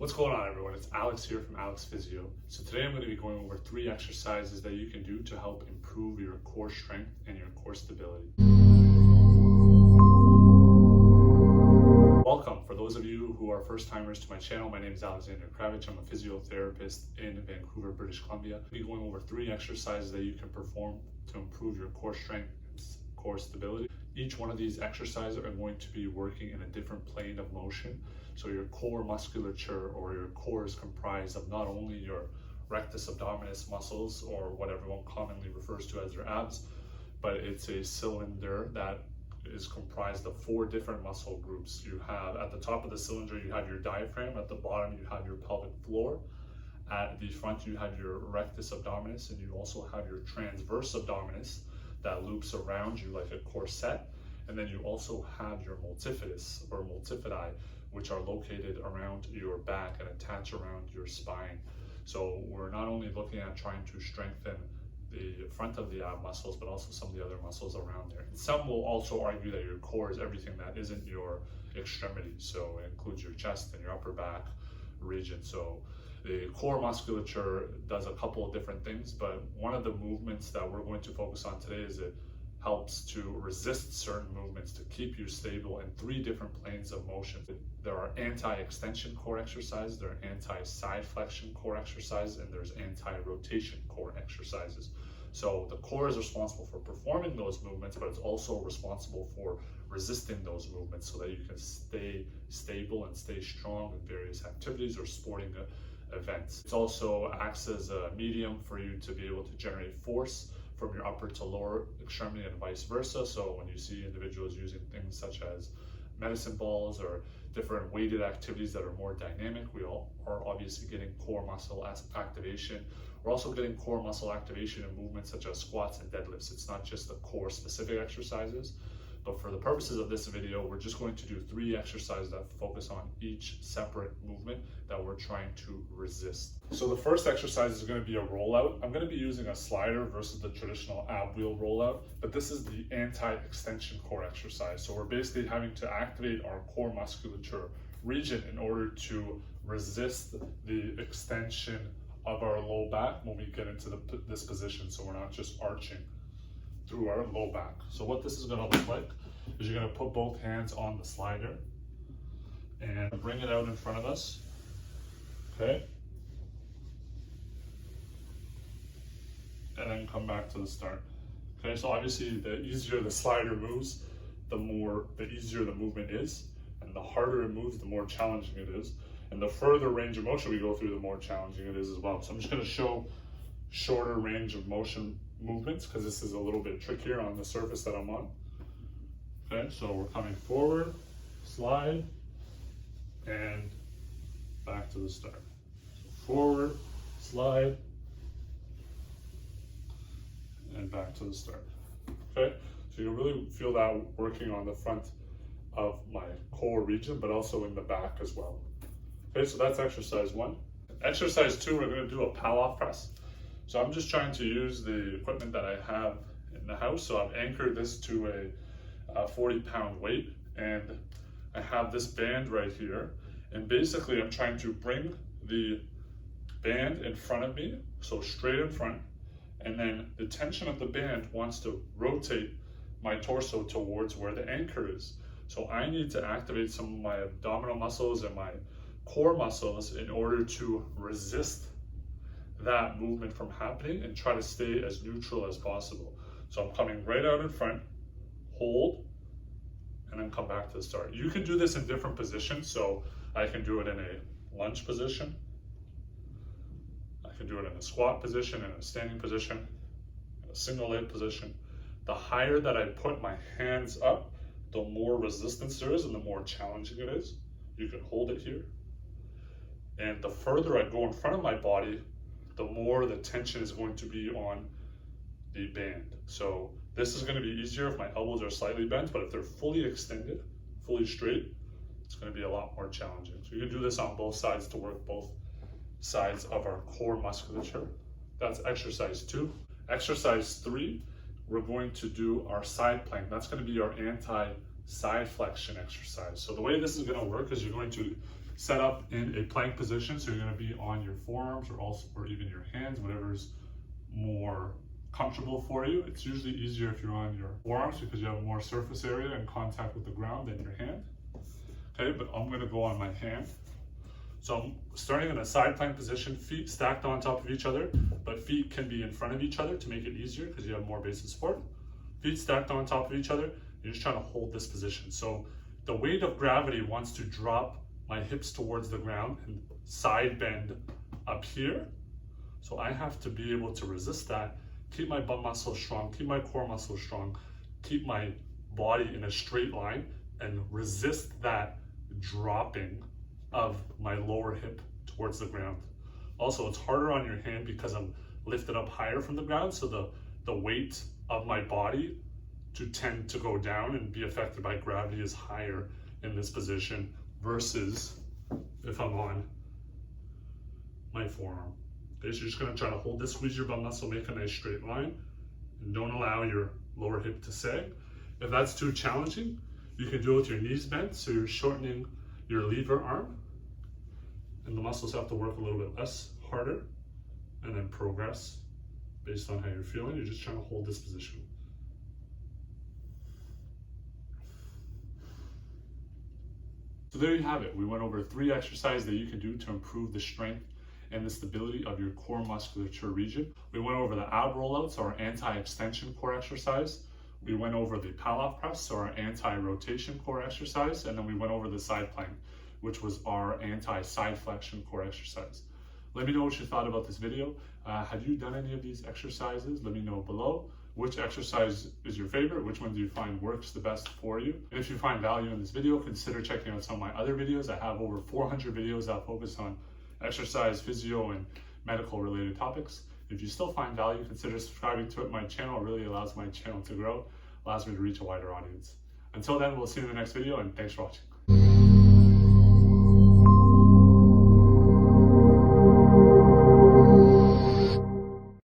What's going on, everyone? It's Alex here from Aleks Physio. So today I'm going to be going over 3 exercises that you can do to help improve your core strength and your core stability. Welcome. For those of you who are first timers to my channel, my name is Alexander Kravich. I'm a physiotherapist in Vancouver, British Columbia. I'll be going over 3 exercises that you can perform to improve your core strength and core stability. Each one of these exercises are going to be working in a different plane of motion. So your core musculature or your core is comprised of not only your rectus abdominus muscles, or what everyone commonly refers to as their abs, but it's a cylinder that is comprised of 4 different muscle groups. You have at the top of the cylinder, you have your diaphragm. At the bottom, you have your pelvic floor. At the front, you have your rectus abdominus, and you also have your transverse abdominus that loops around you like a corset. And then you also have your multifidus or multifidi, which are located around your back and attach around your spine. So we're not only looking at trying to strengthen the front of the ab muscles, but also some of the other muscles around there. And some will also argue that your core is everything that isn't your extremity. So it includes your chest and your upper back region. So the core musculature does a couple of different things, but one of the movements that we're going to focus on today is it helps to resist certain movements to keep you stable in 3 different planes of motion. There are anti-extension core exercises, there are anti-side flexion core exercises, and there's anti-rotation core exercises. So the core is responsible for performing those movements, but it's also responsible for resisting those movements so that you can stay stable and stay strong in various activities or sporting events. It also acts as a medium for you to be able to generate force from your upper to lower extremity and vice versa. So when you see individuals using things such as medicine balls or different weighted activities that are more dynamic, we all are obviously getting core muscle activation. We're also getting core muscle activation in movements such as squats and deadlifts. It's not just the core specific exercises, but for the purposes of this video, we're just going to do 3 exercises that focus on each separate movement that we're trying to resist. So the first exercise is going to be a rollout. I'm going to be using a slider versus the traditional ab wheel rollout, but this is the anti-extension core exercise. So we're basically having to activate our core musculature region in order to resist the extension of our low back when we get into this position. So we're not just arching through our low back. So what this is going to look like is you're going to put both hands on the slider and bring it out in front of us. Okay. And then come back to the start. Okay, so obviously the easier the slider moves, the easier the movement is, and the harder it moves, the more challenging it is. And the further range of motion we go through, the more challenging it is as well. So I'm just going to show shorter range of motion movements because this is a little bit trickier on the surface that I'm on. Okay, so we're coming forward, slide, and back to the start. So forward, slide, and back to the start. Okay, so you'll really feel that working on the front of my core region, but also in the back as well. Okay, so that's exercise 1. Exercise 2, we're going to do a power press. So I'm just trying to use the equipment that I have in the house. So I've anchored this to a 40-pound weight, and I have this band right here. And basically I'm trying to bring the band in front of me, so straight in front. And then the tension of the band wants to rotate my torso towards where the anchor is. So I need to activate some of my abdominal muscles and my core muscles in order to resist that movement from happening and try to stay as neutral as possible. So I'm coming right out in front, hold, and then come back to the start. You can do this in different positions. So I can do it in a lunge position. I can do it in a squat position, in a standing position, in a single leg position. The higher that I put my hands up, the more resistance there is and the more challenging it is. You can hold it here. And the further I go in front of my body, the more the tension is going to be on the band. So this is going to be easier if my elbows are slightly bent, but if they're fully extended, fully straight, it's going to be a lot more challenging. So you can do this on both sides to work both sides of our core musculature. That's exercise 2. Exercise 3, we're going to do our side plank. That's going to be our anti-side flexion exercise. So the way this is going to work is you're going to set up in a plank position. So you're going to be on your forearms or even your hands, whatever's more comfortable for you. It's usually easier if you're on your forearms because you have more surface area and contact with the ground than your hand. Okay, but I'm going to go on my hand. So I'm starting in a side plank position, feet stacked on top of each other, but feet can be in front of each other to make it easier because you have more base of support. Feet stacked on top of each other, you're just trying to hold this position. So the weight of gravity wants to drop my hips towards the ground and side bend up here. So I have to be able to resist that, keep my butt muscle strong, keep my core muscle strong, keep my body in a straight line and resist that dropping of my lower hip towards the ground. Also, it's harder on your hand because I'm lifted up higher from the ground, so the weight of my body to tend to go down and be affected by gravity is higher in this position versus if I'm on my forearm. Okay, so you're just gonna try to hold this, squeeze your butt muscle, make a nice straight line, and don't allow your lower hip to sag. If that's too challenging, you can do it with your knees bent, so you're shortening your lever arm, and the muscles have to work a little bit less, harder, and then progress based on how you're feeling. You're just trying to hold this position. So there you have it. We went over 3 exercises that you can do to improve the strength and the stability of your core musculature region. We went over the ab rollouts, our anti-extension core exercise. We went over the Pallof press, so our anti-rotation core exercise, and then we went over the side plank, which was our anti-side flexion core exercise. Let me know what you thought about this video. Have you done any of these exercises? Let me know below. Which exercise is your favorite? Which one do you find works the best for you? And if you find value in this video, consider checking out some of my other videos. I have over 400 videos that focus on exercise, physio, and medical related topics. If you still find value, consider subscribing to my channel. It really allows my channel to grow, allows me to reach a wider audience. Until then, we'll see you in the next video, and thanks for watching.